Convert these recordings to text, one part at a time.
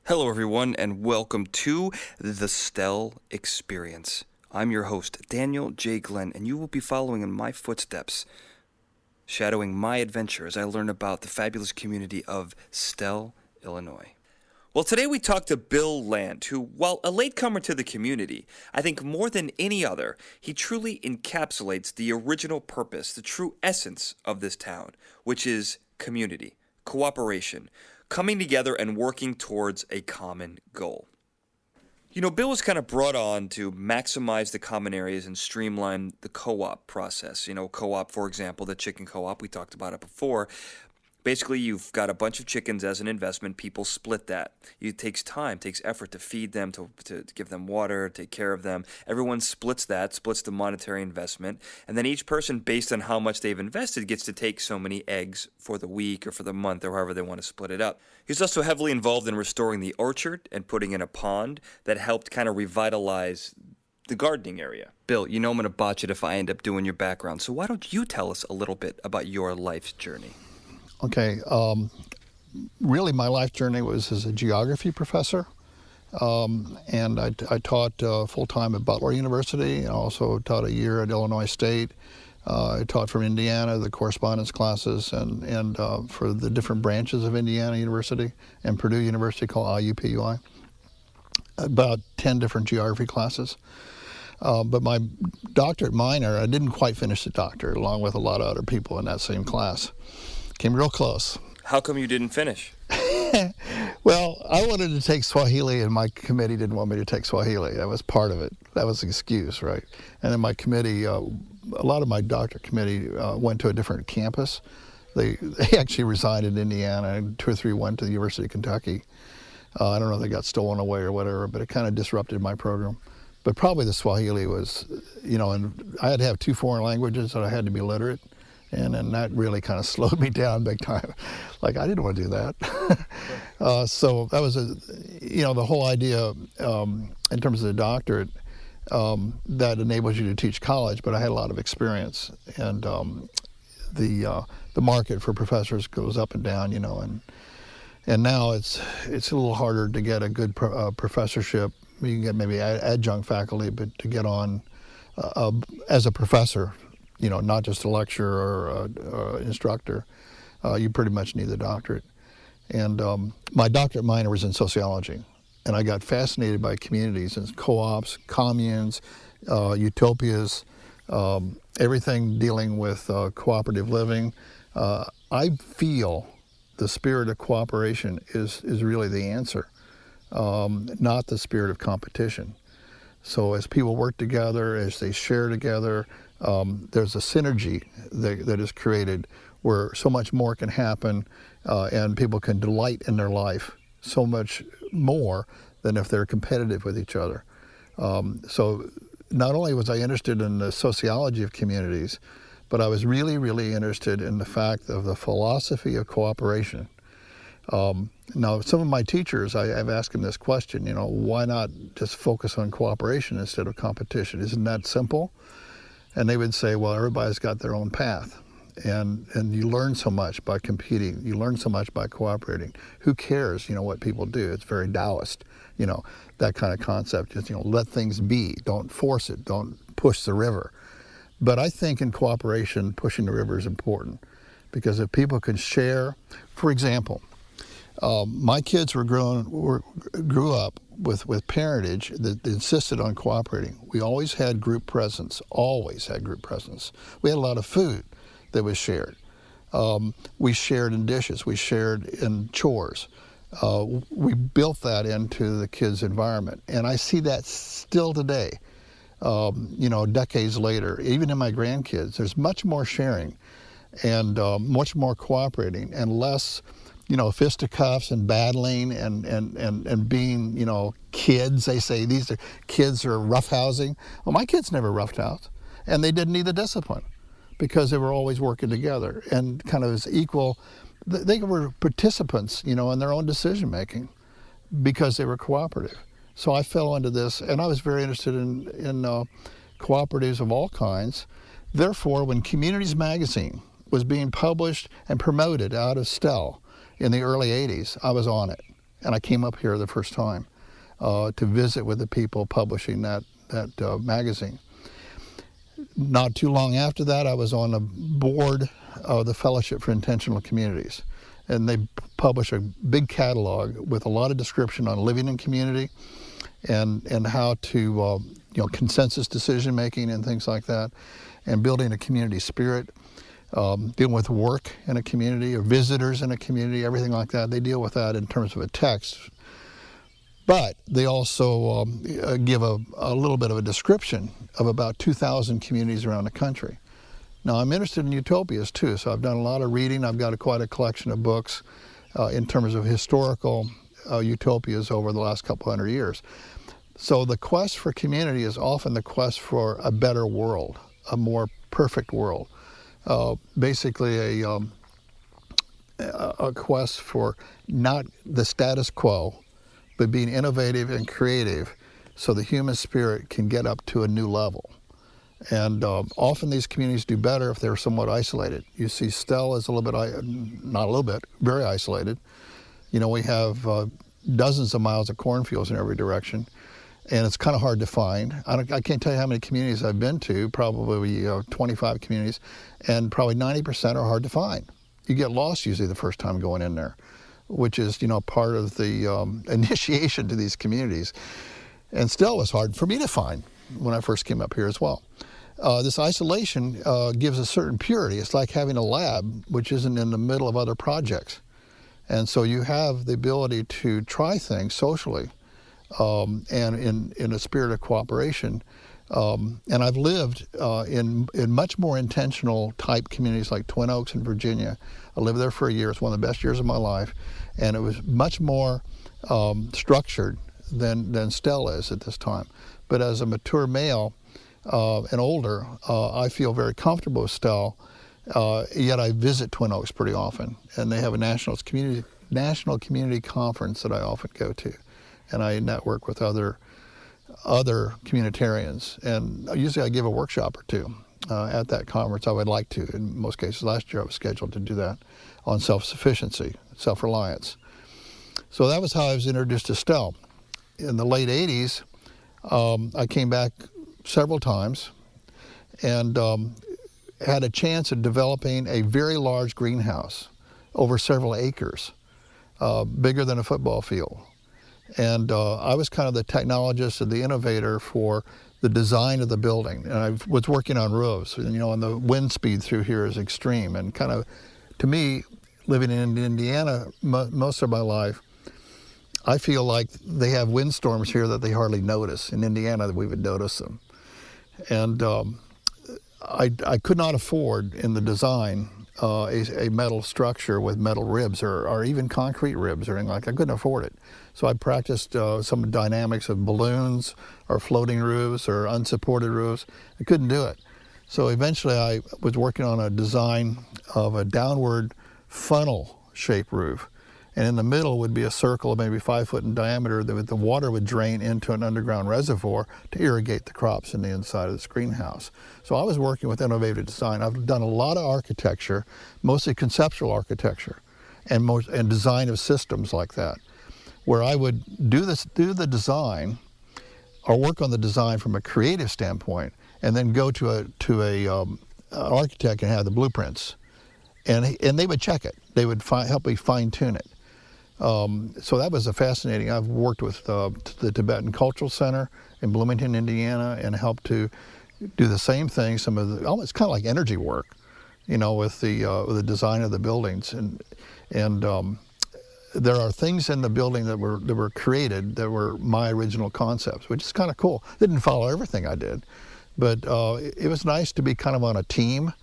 Hello, everyone, and welcome to the Stelle Experience. I'm your host, Daniel J. Glenn, and you will be following in my footsteps, shadowing my adventure as I learn about the fabulous community of Stelle, Illinois. Well, today we talk to Bill Land, who, while a latecomer to the community, I think more than any other, he truly encapsulates the original purpose, the true essence of this town, which is community, cooperation, coming together and working towards a common goal. You know, Bill was kind of brought on to maximize the common areas and streamline the co-op process. You know, co-op, for example, the chicken co-op, we talked about it before. Basically, you've got a bunch of chickens as an investment. People split that. It takes time, takes effort to feed them, to give them water, take care of them. Everyone splits that, splits the monetary investment. And then each person, based on how much they've invested, gets to take so many eggs for the week or for the month or however they want to split it up. He's also heavily involved in restoring the orchard and putting in a pond that helped kind of revitalize the gardening area. Bill, you know I'm going to botch it if I end up doing your background. So why don't you tell us a little bit about your life's journey? Okay, really my life journey was as a geography professor, and I taught full-time at Butler University. I also taught a year at Illinois State. I taught from Indiana, the correspondence classes, and for the different branches of Indiana University and Purdue University called IUPUI, about 10 different geography classes. But my doctorate minor, I didn't quite finish the doctorate, along with a lot of other people in that same class. Came real close. How come you didn't finish? Well, I wanted to take Swahili, and my committee didn't want me to take Swahili. That was part of it. That was the excuse, right? And then my committee, a lot of my doctorate committee went to a different campus. They actually resided in Indiana, and 2 or 3 went to the University of Kentucky. I don't know if they got stolen away or whatever, but it kind of disrupted my program. But probably the Swahili was, you know, and I had to have 2 foreign languages, so I had to be literate. And that really kind of slowed me down big time. Like, I didn't want to do that. So that was, the whole idea in terms of the doctorate, that enables you to teach college, but I had a lot of experience. And the market for professors goes up and down, you know, and now it's a little harder to get a good professorship. You can get maybe adjunct faculty, but to get on as a professor, you know, not just a lecturer or instructor, you pretty much need the doctorate. And my doctorate minor was in sociology, and I got fascinated by communities and co-ops, communes, utopias, everything dealing with cooperative living. I feel the spirit of cooperation is really the answer, not the spirit of competition. So as people work together, as they share together, there's a synergy that is created where so much more can happen, and people can delight in their life so much more than if they're competitive with each other. So not only was I interested in the sociology of communities, but I was really, really interested in the fact of the philosophy of cooperation. Now, some of my teachers, I've asked them this question, you know, why not just focus on cooperation instead of competition? Isn't that simple? And they would say, well, everybody's got their own path. And you learn so much by competing. You learn so much by cooperating. Who cares, you know, what people do? It's very Taoist, you know, that kind of concept. Just, you know, let things be. Don't force it. Don't push the river. But I think in cooperation, pushing the river is important. Because if people can share, for example, my kids grew up with parentage that insisted on cooperating. We always had group presence, We had a lot of food that was shared. We shared in dishes, we shared in chores. We built that into the kids' environment. And I see that still today, decades later. Even in my grandkids, there's much more sharing and much more cooperating and less fisticuffs and battling and being, kids. They say these kids are roughhousing. Well, my kids never roughhoused, and they didn't need the discipline because they were always working together and kind of as equal. They were participants, in their own decision making because they were cooperative. So I fell into this, and I was very interested in cooperatives of all kinds. Therefore, when Communities magazine was being published and promoted out of Stelle in the early 80s, I was on it. and I came up here the first time to visit with the people publishing that magazine. Not too long after that, I was on the board of the Fellowship for Intentional Communities, and they publish a big catalog with a lot of description on living in community and how to consensus decision making and things like that, and building a community spirit, dealing with work in a community or visitors in a community, everything like that. They deal with that in terms of a text. But they also give a little bit of a description of about 2,000 communities around the country. Now, I'm interested in utopias too, so I've done a lot of reading. I've got quite a collection of books in terms of historical utopias over the last couple hundred years. So the quest for community is often the quest for a better world, a more perfect world. Basically a quest for not the status quo, but being innovative and creative so the human spirit can get up to a new level. And often these communities do better if they're somewhat isolated. You see Stelle is a little bit, not a little bit, very isolated. We have dozens of miles of cornfields in every direction, and it's kind of hard to find. I can't tell you how many communities I've been to, probably 25 communities, and probably 90% are hard to find. You get lost usually the first time going in there, which is, part of the initiation to these communities. And Stelle was hard for me to find when I first came up here as well. This isolation gives a certain purity. It's like having a lab which isn't in the middle of other projects. And so you have the ability to try things socially and in a spirit of cooperation. And I've lived in much more intentional type communities like Twin Oaks in Virginia. I lived there for a year. It's one of the best years of my life. And it was much more structured than Stelle is at this time. But as a mature male and older, I feel very comfortable with Stelle, yet I visit Twin Oaks pretty often. And they have a national community conference that I often go to. And I network with other communitarians. And usually I give a workshop or two at that conference. I would like to. In most cases, last year I was scheduled to do that on self-sufficiency, self-reliance. So that was how I was introduced to Stelle. In the late 80s, I came back several times and had a chance of developing a very large greenhouse over several acres, bigger than a football field. And I was kind of the technologist and the innovator for the design of the building. And I was working on roofs, and the wind speed through here is extreme. And kind of, to me, living in Indiana most of my life, I feel like they have windstorms here that they hardly notice. In Indiana, we would notice them. And I could not afford in the design a metal structure with metal ribs or even concrete ribs or anything like that. I couldn't afford it. So I practiced some dynamics of balloons or floating roofs or unsupported roofs. I couldn't do it. So eventually I was working on a design of a downward funnel-shaped roof. And in the middle would be a circle of maybe 5 foot in diameter that the water would drain into an underground reservoir to irrigate the crops in the inside of this greenhouse. So I was working with innovative design. I've done a lot of architecture, mostly conceptual architecture, and design of systems like that, where I would do the design or work on the design from a creative standpoint, and then go to an architect and have the blueprints, and they would check it. They would help me fine tune it. So that was fascinating. I've worked with the Tibetan Cultural Center in Bloomington, Indiana, and helped to do the same thing. It's kind of like energy work, with the design of the buildings. And there are things in the building that were created that were my original concepts, which is kind of cool. They didn't follow everything I did, but it was nice to be kind of on a team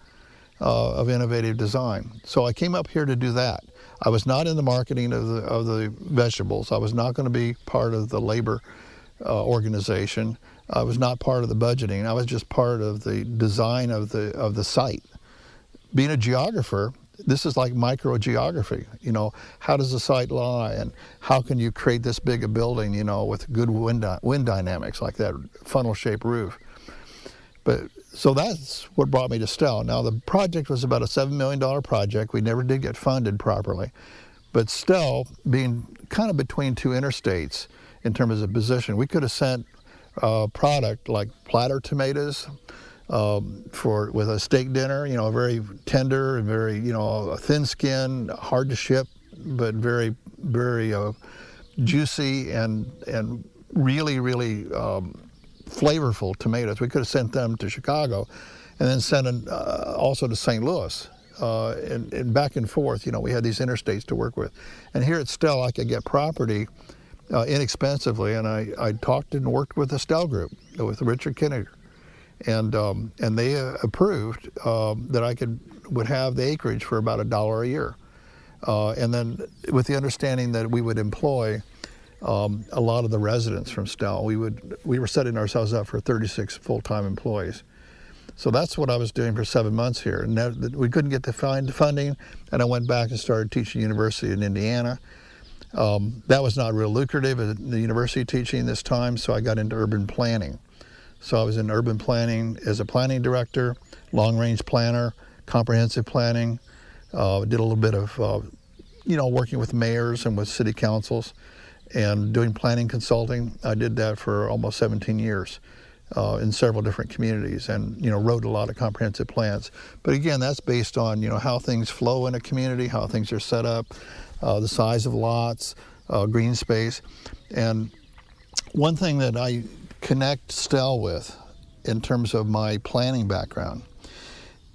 of innovative design. So I came up here to do that. I was not in the marketing of the vegetables. I was not going to be part of the labor organization. I was not part of the budgeting. I was just part of the design of the site. Being a geographer, this is like microgeography. How does the site lie, and how can you create this big a building, with good wind dynamics like that funnel-shaped roof. So that's what brought me to Stelle. Now, the project was about a $7 million project. We never did get funded properly. But Stelle, being kind of between two interstates in terms of position, we could have sent product like platter tomatoes with a steak dinner, very tender and very, thin skin, hard to ship, but very, very juicy and really, really flavorful tomatoes. We could have sent them to Chicago and then sent them also to St. Louis. And back and forth, we had these interstates to work with. And here at Stelle, I could get property inexpensively, and I talked and worked with the Stelle group, with Richard Kinniger. And they approved that I would have the acreage for about $1 a year. And then with the understanding that we would employ a lot of the residents from Stelle. We were setting ourselves up for 36 full-time employees. So that's what I was doing for 7 months here. And we couldn't get the funding, and I went back and started teaching university in Indiana. That was not real lucrative, the university teaching this time, so I got into urban planning. So I was in urban planning as a planning director, long-range planner, comprehensive planning. Did a little bit of, working with mayors and with city councils and doing planning consulting. I did that for almost 17 years in several different communities and, wrote a lot of comprehensive plans. But again, that's based on, how things flow in a community, how things are set up, the size of lots, green space. And one thing that I connect Stelle with in terms of my planning background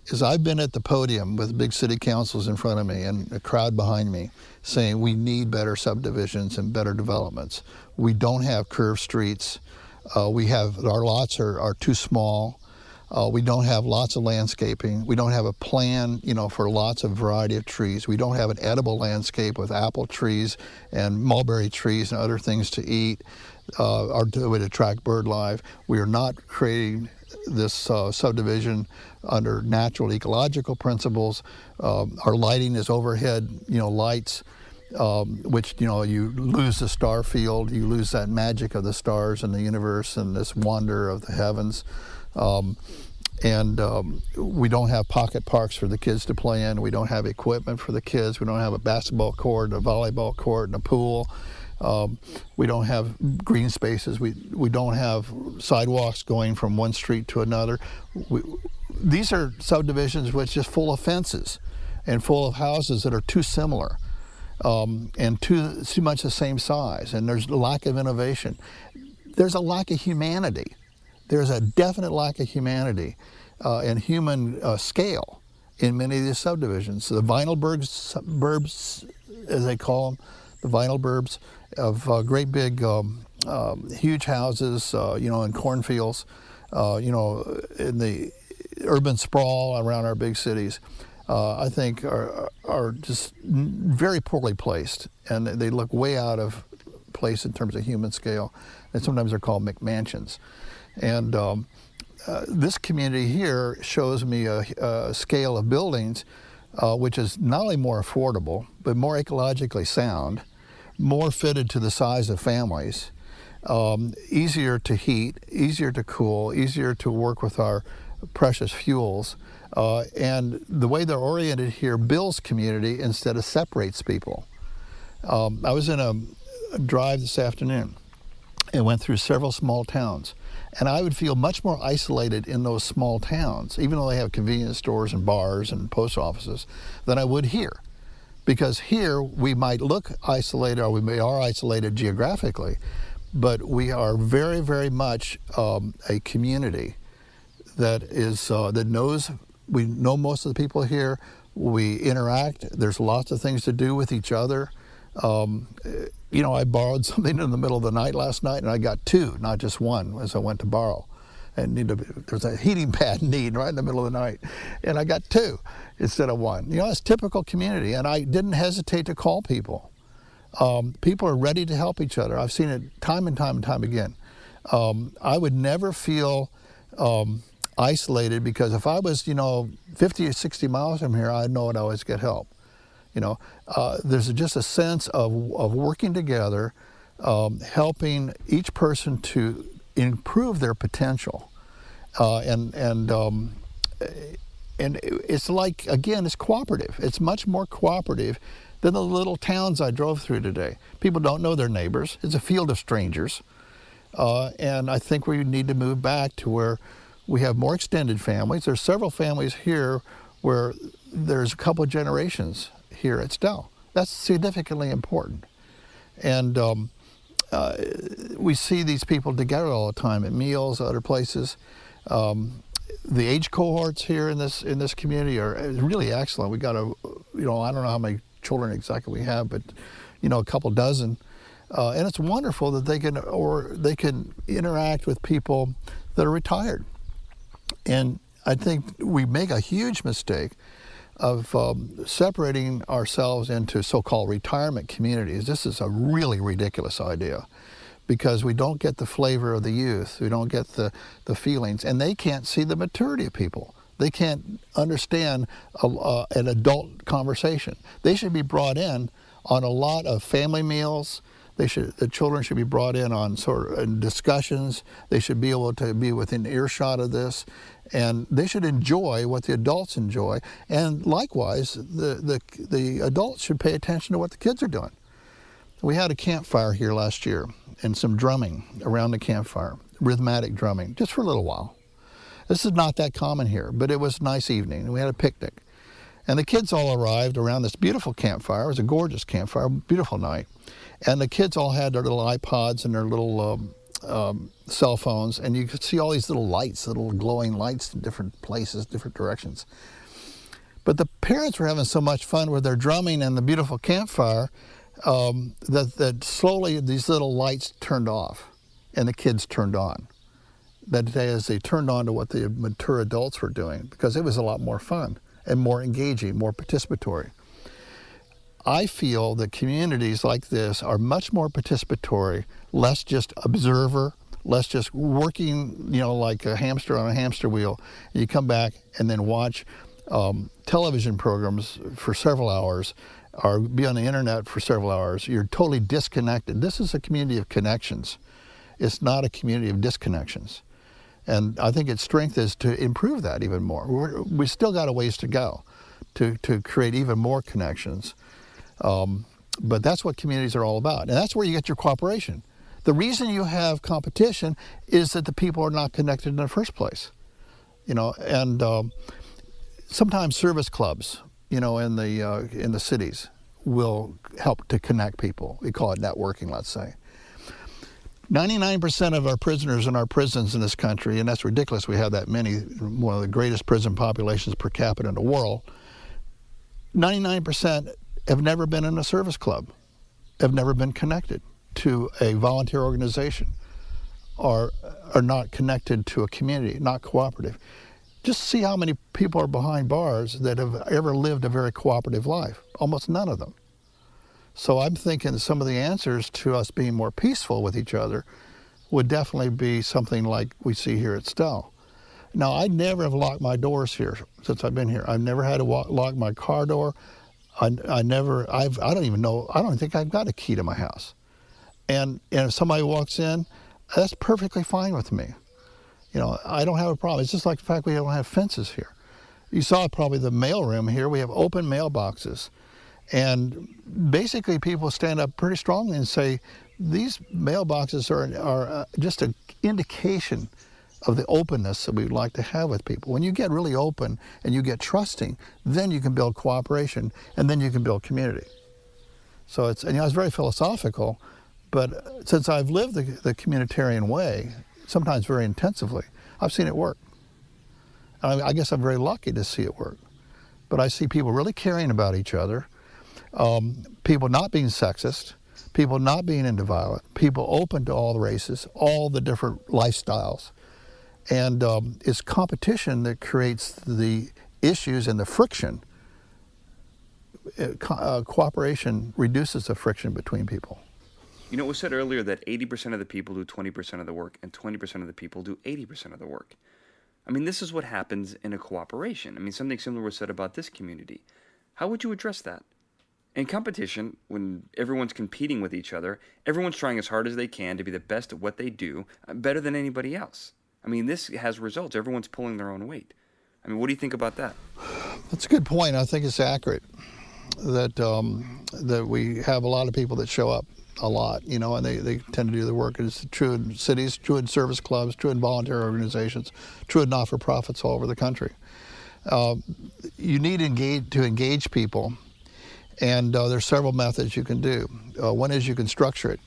is I've been at the podium with big city councils in front of me and a crowd behind me saying we need better subdivisions and better developments. We don't have curved streets. Our lots are too small. We don't have lots of landscaping. We don't have a plan, for lots of variety of trees. We don't have an edible landscape with apple trees and mulberry trees and other things to eat or to attract bird life. We are not creating this subdivision under natural ecological principles. Our lighting is overhead, lights, which, you lose the star field, you lose that magic of the stars and the universe and this wonder of the heavens. We don't have pocket parks for the kids to play in. We don't have equipment for the kids. We don't have a basketball court, a volleyball court, and a pool. We don't have green spaces. We don't have sidewalks going from one street to another. These are subdivisions which are just full of fences and full of houses that are too similar and too much the same size. And there's a lack of innovation. There's a lack of humanity. There's a definite lack of humanity and human scale in many of these subdivisions. The vinyl burbs, as they call them, the vinyl burbs of great big, huge houses, in cornfields, in the urban sprawl around our big cities, I think are just very poorly placed, and they look way out of place in terms of human scale, and sometimes they're called McMansions. And this community here shows me a scale of buildings which is not only more affordable, but more ecologically sound, more fitted to the size of families, easier to heat, easier to cool, easier to work with our precious fuels. And the way they're oriented here builds community instead of separates people. I was in a drive this afternoon and went through several small towns. And I would feel much more isolated in those small towns, even though they have convenience stores and bars and post offices, than I would here. Because here we might look isolated, or we are isolated geographically, but we are very, very much a community that is we know most of the people here. We interact. There's lots of things to do with each other. I borrowed something in the middle of the night last night, and I got two, not just one, as I went to borrow. And there's a heating pad need right in the middle of the night, and I got two instead of one. It's typical community, and I didn't hesitate to call people. People are ready to help each other. I've seen it time and time and time again. I would never feel isolated, because if I was, 50 or 60 miles from here, I'd know I'd always get help. There's just a sense of working together, helping each person to improve their potential, and it's like, again, it's cooperative. It's much more cooperative than the little towns I drove through today. People don't know their neighbors. It's a field of strangers. And I think we need to move back to where we have more extended families. There's several families here where there's a couple of generations here at Stelle. That's significantly important. And we see these people together all the time at meals, other places. The age cohorts here in this community are really excellent. We got I don't know how many children exactly we have, but a couple dozen. And it's wonderful that they can interact with people that are retired. And I think we make a huge mistake of separating ourselves into so-called retirement communities. This is a really ridiculous idea, because we don't get the flavor of the youth, we don't get the feelings, and they can't see the maturity of people. They can't understand an adult conversation. They should be brought in on a lot of family meals. The children should be brought in on sort of discussions. They should be able to be within earshot of this, and they should enjoy what the adults enjoy. And likewise, the adults should pay attention to what the kids are doing. We had a campfire here last year, and some drumming around the campfire, rhythmic drumming, just for a little while. This is not that common here, but it was a nice evening, and we had a picnic. And the kids all arrived around this beautiful campfire. It was a gorgeous campfire, beautiful night. And the kids all had their little iPods and their little cell phones, and you could see all these little lights, little glowing lights in different places, different directions. But the parents were having so much fun with their drumming and the beautiful campfire that slowly these little lights turned off and the kids turned on. That is, they turned on to what the mature adults were doing, because it was a lot more fun and more engaging, more participatory. I feel that communities like this are much more participatory, less just observer, less just working, like a hamster on a hamster wheel. You come back and then watch television programs for several hours, or be on the internet for several hours. You're totally disconnected. This is a community of connections. It's not a community of disconnections. And I think its strength is to improve that even more. We still got a ways to go to create even more connections. But that's what communities are all about. And that's where you get your cooperation. The reason you have competition is that the people are not connected in the first place. And sometimes service clubs, in the cities will help to connect people. We call it networking, let's say. 99% of our prisoners in our prisons in this country, and that's ridiculous, we have that many, one of the greatest prison populations per capita in the world, 99% have never been in a service club, have never been connected to a volunteer organization, or are not connected to a community, not cooperative. Just see how many people are behind bars that have ever lived a very cooperative life. Almost none of them. So I'm thinking some of the answers to us being more peaceful with each other would definitely be something like we see here at Stelle. Now, I never have locked my doors here since I've been here. I've never had to lock my car door. I don't even think I've got a key to my house. And if somebody walks in, that's perfectly fine with me. I don't have a problem. It's just like the fact we don't have fences here. You saw probably the mailroom here. We have open mailboxes. And basically people stand up pretty strongly and say, these mailboxes are just an indication of the openness that we would like to have with people. When you get really open and you get trusting, then you can build cooperation, and then you can build community. So it's very philosophical, but since I've lived the communitarian way, sometimes very intensively, I've seen it work. I guess I'm very lucky to see it work. But I see people really caring about each other, people not being sexist, people not being into violence, people open to all the races, all the different lifestyles. And it's competition that creates the issues and the friction. Cooperation reduces the friction between people. It was said earlier that 80% of the people do 20% of the work, and 20% of the people do 80% of the work. This is what happens in a cooperation. Something similar was said about this community. How would you address that? In competition, when everyone's competing with each other, everyone's trying as hard as they can to be the best at what they do, better than anybody else. This has results. Everyone's pulling their own weight. What do you think about that? That's a good point. I think it's accurate. that we have a lot of people that show up a lot, and they tend to do the work. It's true in cities, true in service clubs, true in volunteer organizations, true in not-for-profits all over the country. You need to engage people, and there's several methods you can do. One is you can structure it,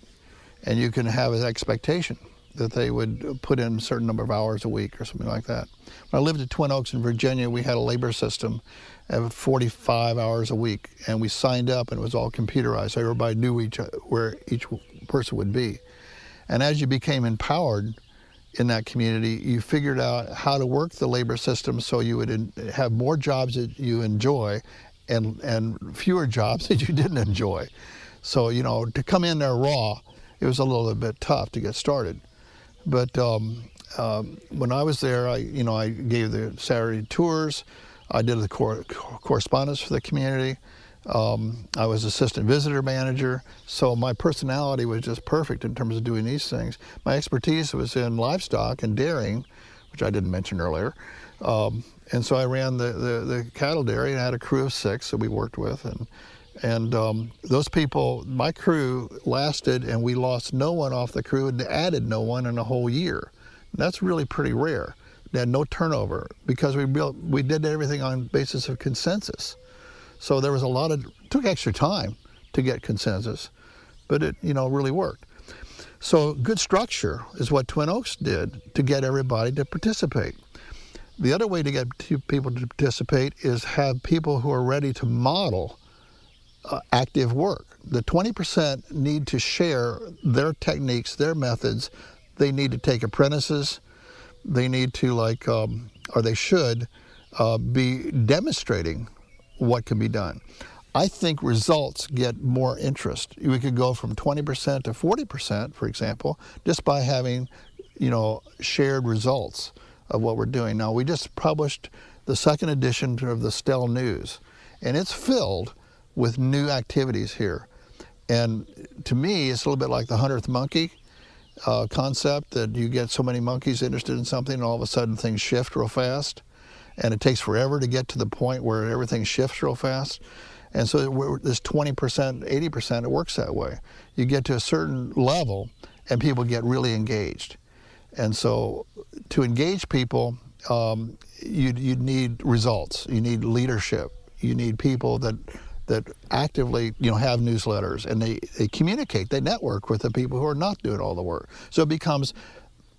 and you can have an expectation that they would put in a certain number of hours a week or something like that. When I lived at Twin Oaks in Virginia, we had a labor system of 45 hours a week, and we signed up, and it was all computerized, so everybody knew where each person would be. And as you became empowered in that community, you figured out how to work the labor system so you would have more jobs that you enjoy and fewer jobs that you didn't enjoy. So, to come in there raw, it was a little bit tough to get started. But when I was there, I gave the Saturday tours. I did the correspondence for the community. I was assistant visitor manager, so my personality was just perfect in terms of doing these things. My expertise was in livestock and dairying, which I didn't mention earlier. And so I ran the cattle dairy and I had a crew of 6 that we worked with. And those people, my crew lasted, and we lost no one off the crew and added no one in a whole year. That's really pretty rare. They had no turnover because we did everything on basis of consensus. So there was took extra time to get consensus, but it, really worked. So good structure is what Twin Oaks did to get everybody to participate. The other way to get people to participate is have people who are ready to model active work. The 20% need to share their techniques, their methods. They need to take apprentices. They need to or they should be demonstrating what can be done. I think results get more interest. We could go from 20% to 40%, for example, just by having, shared results of what we're doing. Now, we just published the 2nd edition of the Stelle News, and it's filled with new activities here. And to me, it's a little bit like the 100th monkey concept, that you get so many monkeys interested in something and all of a sudden things shift real fast, and it takes forever to get to the point where everything shifts real fast. And so this 20%, 80%, it works that way. You get to a certain level and people get really engaged. And so to engage people, you need results, you need leadership, you need people that actively, have newsletters, and they communicate, they network with the people who are not doing all the work. So it becomes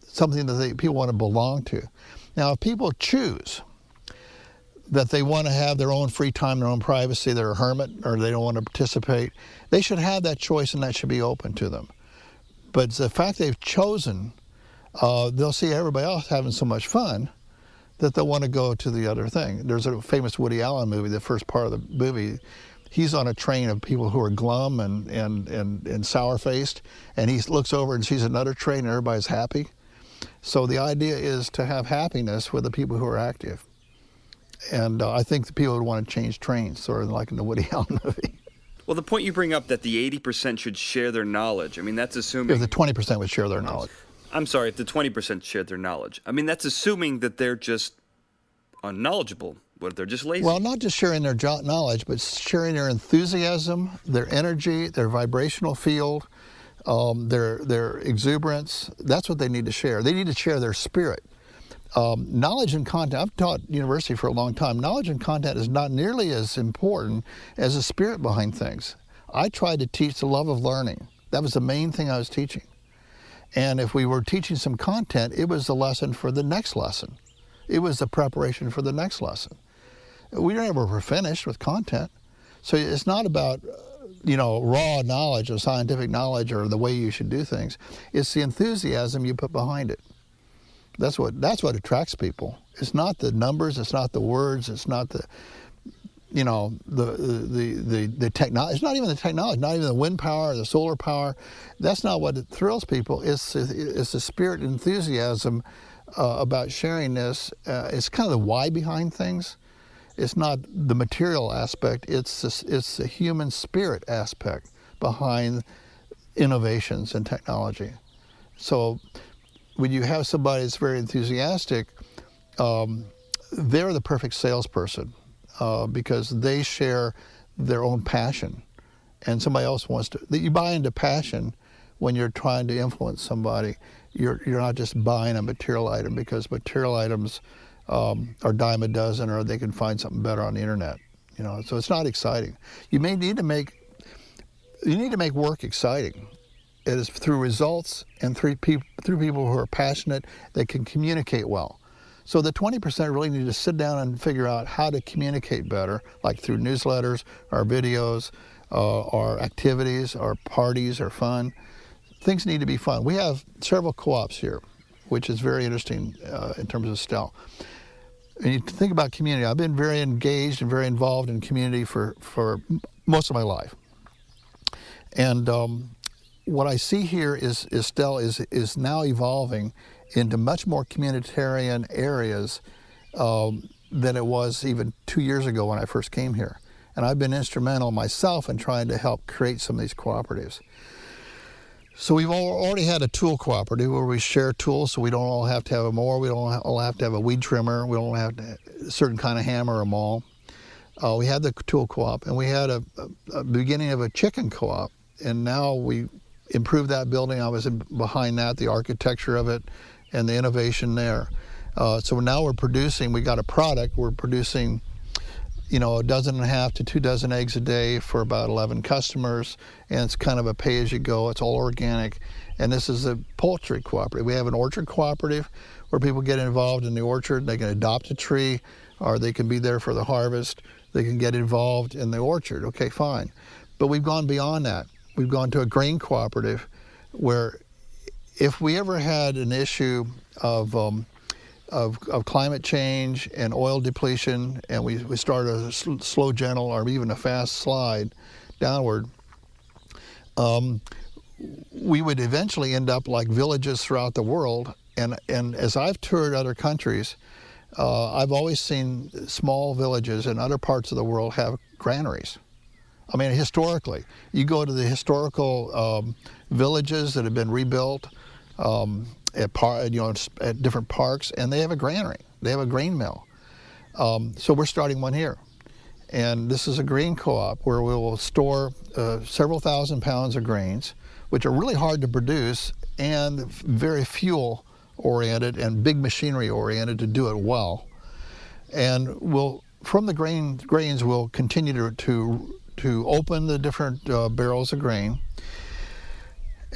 something that people want to belong to. Now, if people choose that they want to have their own free time, their own privacy, they're a hermit, or they don't want to participate, they should have that choice, and that should be open to them. But the fact they've chosen, they'll see everybody else having so much fun that they'll want to go to the other thing. There's a famous Woody Allen movie, the first part of the movie. He's on a train of people who are glum and sour-faced, and he looks over and sees another train and everybody's happy. So the idea is to have happiness with the people who are active. And I think the people would want to change trains, sort of like in the Woody Allen movie. Well, the point you bring up that the 80% should share their knowledge, that's assuming... If the 20% would share their knowledge. I'm sorry, if the 20% shared their knowledge. That's assuming that they're just unknowledgeable. What if they're just lazy? Well, not just sharing their knowledge, but sharing their enthusiasm, their energy, their vibrational field, their exuberance. That's what they need to share. They need to share their spirit. Knowledge and content, I've taught university for a long time. Knowledge and content is not nearly as important as the spirit behind things. I tried to teach the love of learning. That was the main thing I was teaching. And if we were teaching some content, it was the lesson for the next lesson. It was the preparation for the next lesson. We never were finished with content. So it's not about, raw knowledge or scientific knowledge or the way you should do things. It's the enthusiasm you put behind it. That's what attracts people. It's not the numbers, it's not the words, it's not the technology. It's not even the technology, not even the wind power or the solar power. That's not what thrills people. It's the spirit and enthusiasm about sharing this. It's kind of the why behind things. It's not the material aspect. It's the human spirit aspect behind innovations and technology. So when you have somebody that's very enthusiastic, they're the perfect salesperson because they share their own passion, and somebody else wants to. That you buy into passion when you're trying to influence somebody. You're not just buying a material item because material items are dime a dozen, or they can find something better on the internet. You know, so it's not exciting. You need to make work exciting. It is through results and through people who are passionate, that can communicate well. So the 20% really need to sit down and figure out how to communicate better, like through newsletters, our videos, our activities, our parties, our fun. Things need to be fun. We have several co-ops here, which is very interesting in terms of Stelle. And you think about community. I've been very engaged and very involved in community for most of my life. And what I see here is Stelle is now evolving into much more communitarian areas than it was even 2 years ago when I first came here. And I've been instrumental myself in trying to help create some of these cooperatives. So we've already had a tool cooperative where we share tools, so we don't all have to have a mower, we don't all have to have a weed trimmer, we don't have to have a certain kind of hammer or maul. We had the tool co-op, and we had a beginning of a chicken co-op, and now we improved that building. I was behind that, the architecture of it and the innovation there. So now we got a product, we're producing, you know, 1.5 to 2 dozen eggs a day for about 11 customers, and it's kind of a pay-as-you-go. It's all organic, and this is a poultry cooperative. We have an orchard cooperative where people get involved in the orchard. They can adopt a tree, or they can be there for the harvest. They can get involved in the orchard. Okay, fine. But we've gone beyond that. We've gone to a grain cooperative where if we ever had an issue of climate change and oil depletion, and we started a slow, gentle, or even a fast slide downward, we would eventually end up like villages throughout the world. And as I've toured other countries, I've always seen small villages in other parts of the world have granaries. I mean, historically, you go to the historical villages that have been rebuilt, at different parks, and they have a granary. They have a grain mill. So we're starting one here. And this is a grain co-op where we will store several thousand pounds of grains, which are really hard to produce and very fuel-oriented and big machinery-oriented to do it well. And from the grains, we'll continue to open the different barrels of grain.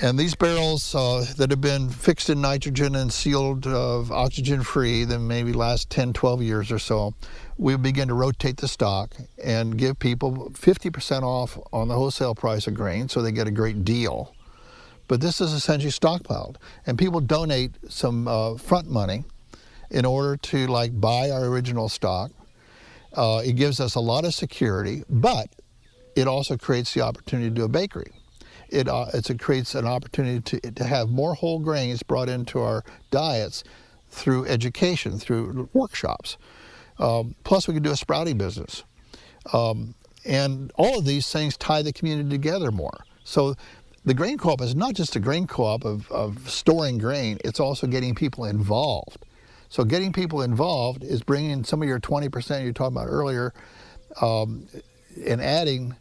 And these barrels that have been fixed in nitrogen and sealed oxygen-free, that maybe last 10, 12 years or so, we begin to rotate the stock and give people 50% off on the wholesale price of grain, so they get a great deal. But this is essentially stockpiled. And people donate some front money in order to buy our original stock. It gives us a lot of security, but it also creates the opportunity to do a bakery. It creates an opportunity to have more whole grains brought into our diets through education, through workshops. Plus, we can do a sprouting business. And all of these things tie the community together more. So the grain co-op is not just a grain co-op of storing grain, it's also getting people involved. So getting people involved is bringing some of your 20% you were talking about earlier and adding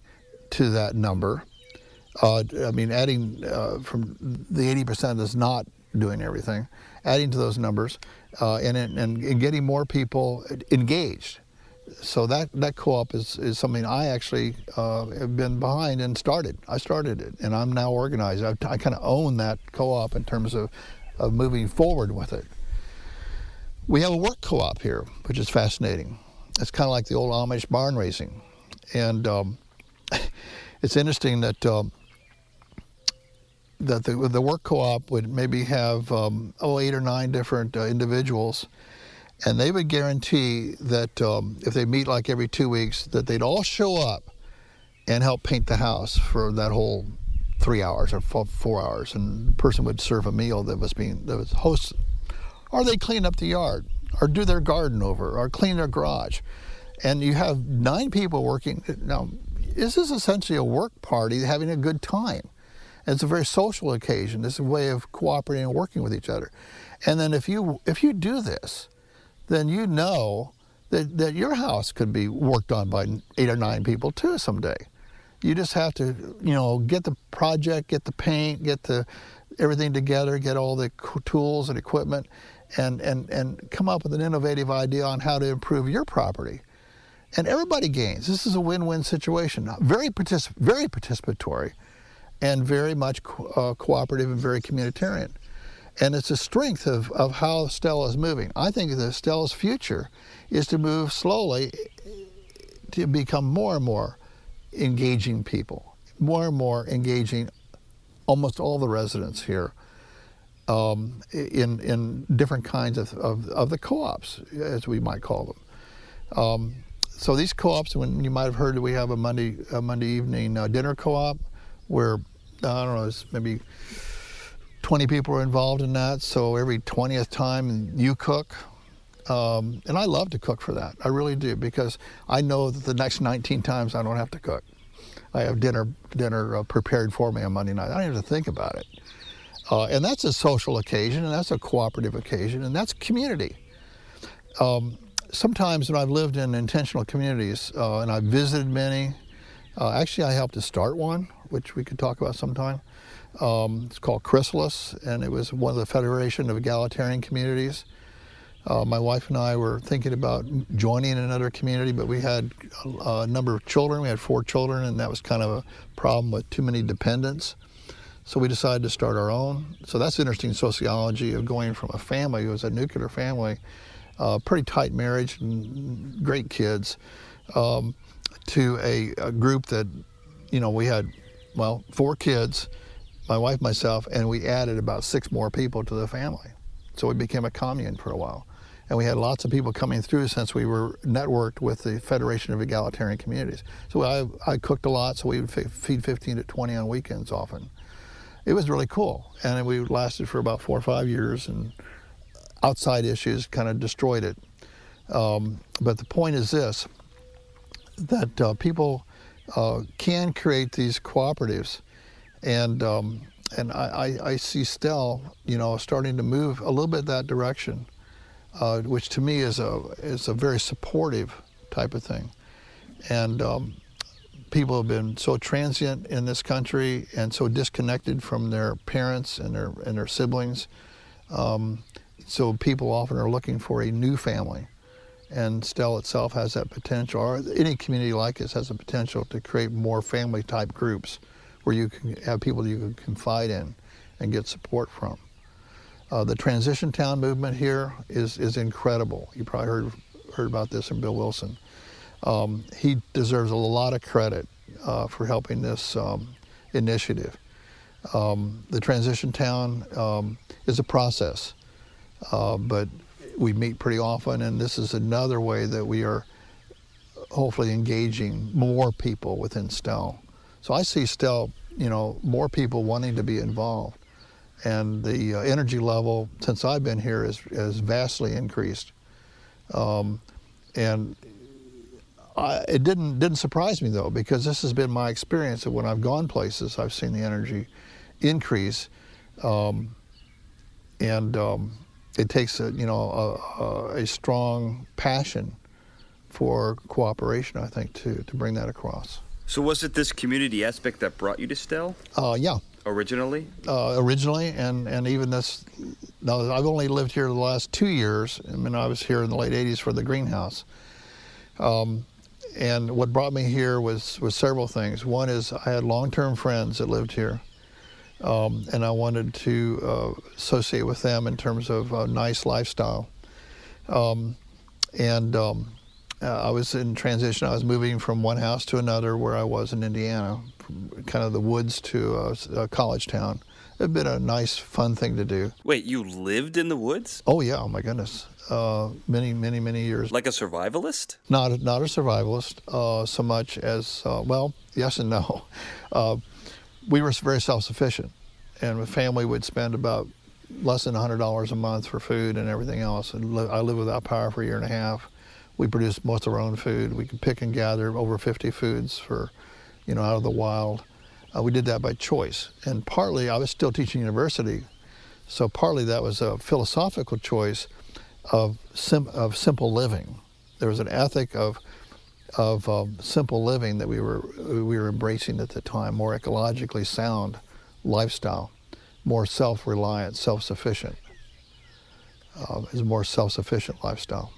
to that number. Adding from the 80% that's not doing everything, adding to those numbers, and getting more people engaged. So that co-op is something I actually have been behind and started. I started it, and I'm now organized. I kind of own that co-op in terms of moving forward with it. We have a work co-op here, which is fascinating. It's kind of like the old Amish barn raising. And it's interesting that the work co-op would maybe have 8 or 9 different individuals, and they would guarantee that if they meet every 2 weeks, that they'd all show up and help paint the house for that whole 3 hours or 4 hours, and the person would serve a meal that was hosted, or they'd clean up the yard, or do their garden over, or clean their garage, and you have 9 people working. Now, this is essentially a work party, having a good time. And it's a very social occasion. It's a way of cooperating and working with each other. And then if you do this, then you know that your house could be worked on by 8 or 9 people too someday. You just have to, get the project, get the paint, get everything together, get all the tools and equipment, and come up with an innovative idea on how to improve your property. And everybody gains. This is a win-win situation. Very participatory, and very much cooperative and very communitarian. And it's a strength of how Stelle is moving. I think that Stelle's future is to move slowly to become more and more engaging people, more and more engaging almost all the residents here in different kinds of the co-ops, as we might call them. So these co-ops, when you might have heard that we have a Monday evening dinner co-op where, I don't know, it's maybe 20 people are involved in that, so every 20th time you cook. And I love to cook for that. I really do, because I know that the next 19 times I don't have to cook. I have dinner prepared for me on Monday night. I don't have to think about it. And that's a social occasion, and that's a cooperative occasion, and that's community. Sometimes when I've lived in intentional communities, and I've visited many, actually I helped to start one, which we could talk about sometime. It's called Chrysalis, and it was one of the Federation of Egalitarian Communities. My wife and I were thinking about joining another community, but we had a number of children. We had 4 children, and that was kind of a problem with too many dependents. So we decided to start our own. So that's interesting sociology of going from a family, it was a nuclear family, pretty tight marriage and great kids, to a group that, we had, 4 kids, my wife, myself, and we added about 6 more people to the family. So we became a commune for a while. And we had lots of people coming through since we were networked with the Federation of Egalitarian Communities. So I cooked a lot, so we would feed 15 to 20 on weekends often. It was really cool. And we lasted for about 4 or 5 years, and outside issues kind of destroyed it. But the point is this, that people can create these cooperatives, and I see Stelle, starting to move a little bit that direction, which to me is a very supportive type of thing. And people have been so transient in this country and so disconnected from their parents and their siblings. So people often are looking for a new family. And Stelle itself has that potential, or any community like this has the potential to create more family-type groups where you can have people you can confide in and get support from. The Transition Town movement here is incredible. You probably heard about this from Bill Wilson. He deserves a lot of credit for helping this initiative. The Transition Town is a process, but we meet pretty often, and this is another way that we are hopefully engaging more people within Stelle. So I see Stelle, more people wanting to be involved. And the energy level since I've been here has vastly increased. And it didn't surprise me though, because this has been my experience that when I've gone places, I've seen the energy increase. It takes a strong passion for cooperation, I think, to bring that across. So was it this community aspect that brought you to Stelle? Yeah. Originally? Originally, and even this, now I've only lived here the last 2 years. I mean, I was here in the late 80s for the greenhouse. And what brought me here was several things. One is I had long-term friends that lived here, and I wanted to associate with them in terms of a nice lifestyle. I was in transition. I was moving from one house to another where I was in Indiana, from kind of the woods to a college town. It had been a nice, fun thing to do. Wait, you lived in the woods? Oh yeah, oh my goodness. Many years. Like a survivalist? Not a survivalist so much as, well, yes and no. We were very self-sufficient, and the family would spend about less than $100 a month for food and everything else. And I lived without power for a year and a half. We produced most of our own food. We could pick and gather over 50 foods for, out of the wild. We did that by choice. And partly, I was still teaching university, so partly that was a philosophical choice of simple living. there was an ethic of simple living that we were embracing at the time, more ecologically sound lifestyle, more self-reliant, self-sufficient. Is a more self-sufficient lifestyle.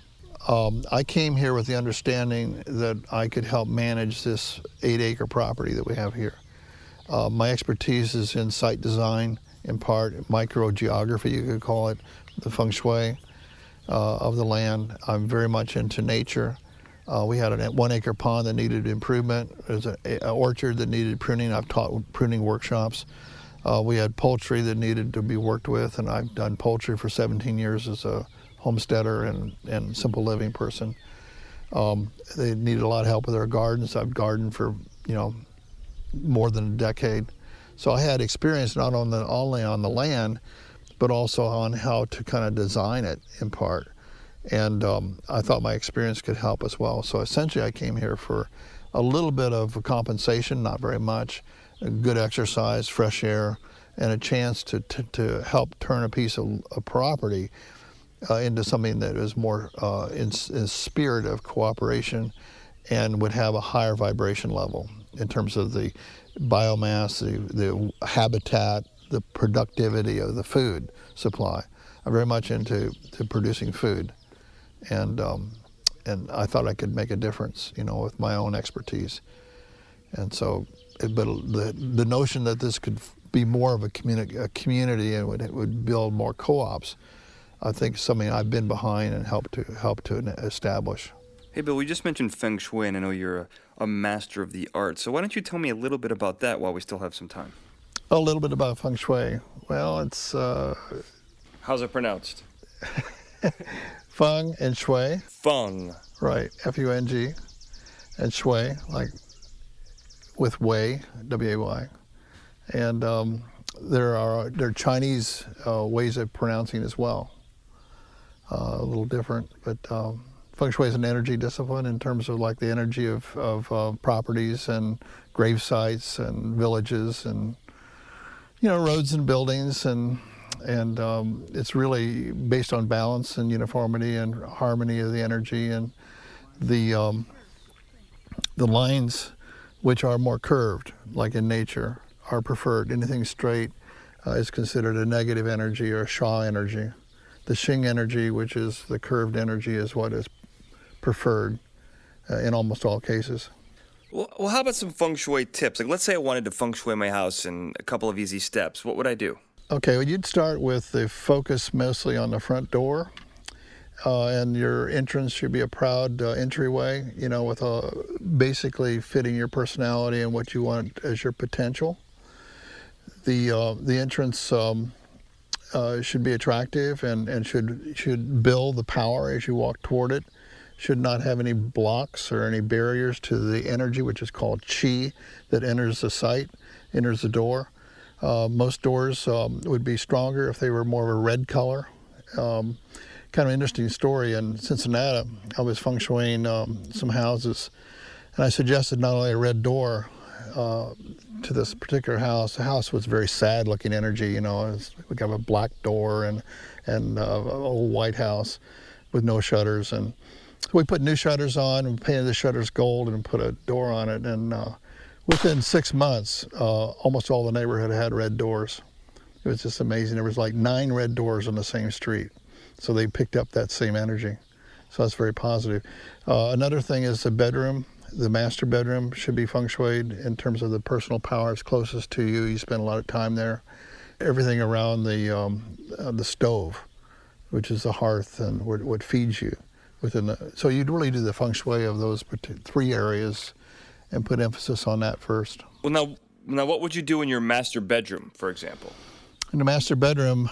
I came here with the understanding that I could help manage this 8-acre property that we have here. My expertise is in site design, in part, microgeography, you could call it, the Feng Shui of the land. I'm very much into nature. We had a 1-acre pond that needed improvement. There's an orchard that needed pruning. I've taught pruning workshops. We had poultry that needed to be worked with, and I've done poultry for 17 years as a homesteader and simple living person. They needed a lot of help with their gardens. I've gardened for, more than a decade. So I had experience not only on the land, but also on how to kind of design it in part. And I thought my experience could help as well. So essentially I came here for a little bit of compensation, not very much, good exercise, fresh air, and a chance to help turn a piece of property into something that is more in spirit of cooperation and would have a higher vibration level in terms of the biomass, the habitat, the productivity of the food supply. I'm very much into producing food, and I thought I could make a difference, with my own expertise. And so, but the notion that this could be more of a community and would build more co-ops, I think is something I've been behind and helped to establish. Hey, Bill, we just mentioned Feng Shui, and I know you're a master of the art. So why don't you tell me a little bit about that while we still have some time? A little bit about Feng Shui. Well, it's... How's it pronounced? Feng and Shui. Feng. Right, F-U-N-G. And Shui, like with Wei, W-A-Y. And there are Chinese ways of pronouncing as well. A little different, but Feng Shui is an energy discipline in terms of like the energy of properties and grave sites and villages and roads and buildings, and it's really based on balance and uniformity and harmony of the energy, and the lines which are more curved, like in nature, are preferred. Anything straight is considered a negative energy or a Sha energy. The Xing energy, which is the curved energy, is what is preferred in almost all cases. Well, how about some Feng Shui tips? Like, let's say I wanted to Feng Shui my house in a couple of easy steps. What would I do? Okay, well, you'd start with the focus mostly on the front door, and your entrance should be a proud entryway, with basically fitting your personality and what you want as your potential. The entrance should be attractive and should build the power as you walk toward it. Should not have any blocks or any barriers to the energy, which is called qi, that enters the site, enters the door. Most doors would be stronger if they were more of a red color. Kind of an interesting story. In Cincinnati, I was feng shuiing some houses, and I suggested not only a red door to this particular house. The house was very sad-looking energy. We got a black door and an old white house with no shutters, and we put new shutters on and painted the shutters gold and put a door on it, and within 6 months, almost all the neighborhood had red doors. It was just amazing. There was like 9 red doors on the same street. So they picked up that same energy. So that's very positive. Another thing is the bedroom. The master bedroom should be feng shuied in terms of the personal powers closest to you. You spend a lot of time there. Everything around the stove, which is the hearth and what feeds you. So you'd really do the feng shui of those 3 areas and put emphasis on that first. Well, now what would you do in your master bedroom, for example? In the master bedroom,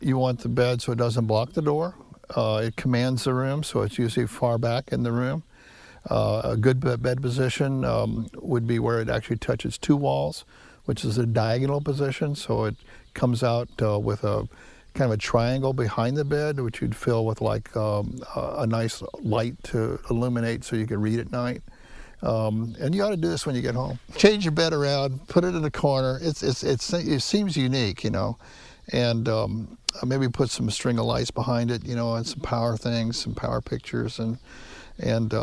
you want the bed so it doesn't block the door. It commands the room, so it's usually far back in the room. A good bed position would be where it actually touches 2 walls, which is a diagonal position, so it comes out with a kind of a triangle behind the bed, which you'd fill with like a nice light to illuminate so you can read at night. And you ought to do this when you get home. Change your bed around, put it in a corner. It seems unique, and maybe put some string of lights behind it, and some power things, some power pictures, and And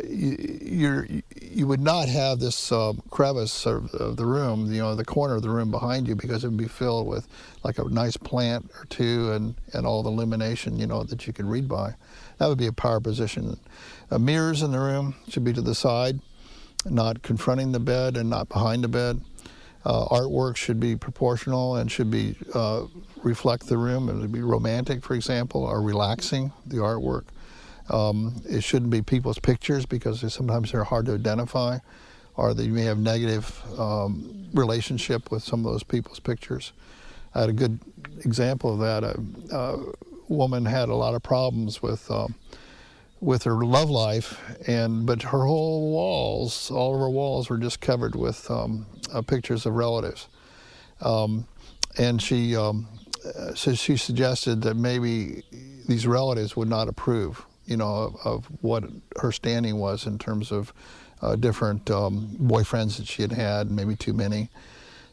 you would not have this crevice of the room, the corner of the room behind you, because it would be filled with like a nice plant or two and all the illumination, that you could read by. That would be a power position. Mirrors in the room should be to the side, not confronting the bed and not behind the bed. Artwork should be proportional and should be reflect the room. It would be romantic, for example, or relaxing, the artwork. It shouldn't be people's pictures, because sometimes they're hard to identify, or that you may have negative relationship with some of those people's pictures. I had a good example of that. A woman had a lot of problems with her love life, but her whole walls, all of her walls were just covered with pictures of relatives. And she suggested that maybe these relatives would not approve, of what her standing was in terms of different boyfriends that she had, maybe too many.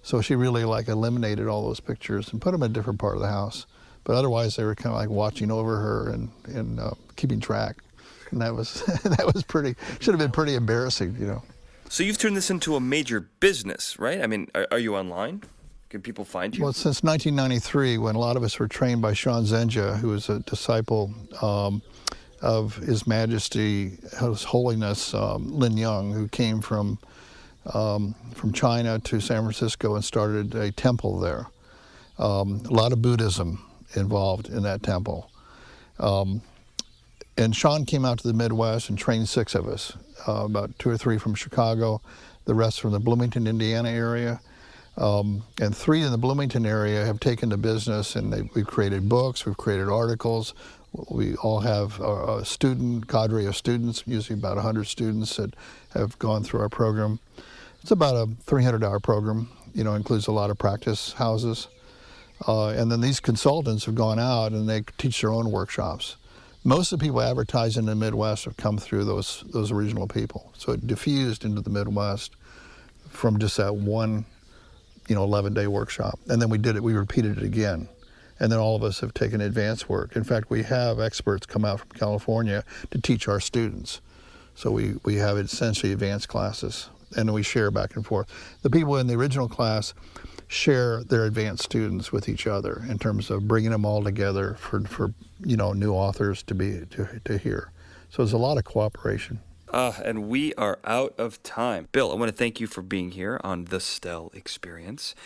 So she really eliminated all those pictures and put them in a different part of the house. But otherwise, they were kind of watching over her and keeping track. And that was should have been pretty embarrassing, So you've turned this into a major business, right? I mean, are you online? Can people find you? Well, since 1993, when a lot of us were trained by Sean Zenja, who was a disciple of His Majesty, His Holiness Lin Yong, who came from China to San Francisco and started a temple there. A lot of Buddhism involved in that temple. And Sean came out to the Midwest and trained 6 of us, about 2 or 3 from Chicago, the rest from the Bloomington, Indiana area. And 3 in the Bloomington area have taken to business, and we've created books, we've created articles. We all have a student cadre of students, usually about 100 students that have gone through our program. It's about a 300-hour program, includes a lot of practice houses. And then these consultants have gone out and they teach their own workshops. Most of the people advertising in the Midwest have come through those original people. So it diffused into the Midwest from just that one, 11-day workshop. And then we repeated it again. And then all of us have taken advanced work. In fact, we have experts come out from California to teach our students. So we have essentially advanced classes, and we share back and forth. The people in the original class share their advanced students with each other in terms of bringing them all together for new authors to hear. So there's a lot of cooperation. And we are out of time. Bill, I want to thank you for being here on the Stelle Experience.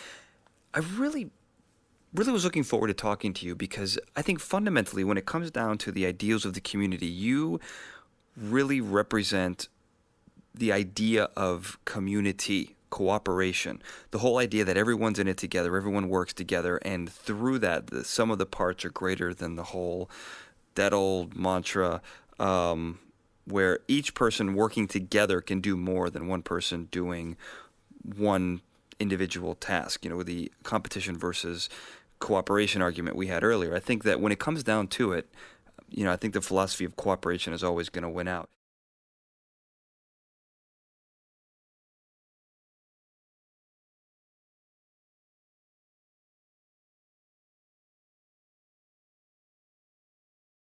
I really was looking forward to talking to you, because I think fundamentally, when it comes down to the ideals of the community, you really represent the idea of community, cooperation, the whole idea that everyone's in it together, everyone works together, and through that, the sum of the parts are greater than the whole. That old mantra, where each person working together can do more than one person doing one individual task, the competition versus cooperation argument we had earlier. I think that when it comes down to it, I think the philosophy of cooperation is always going to win out.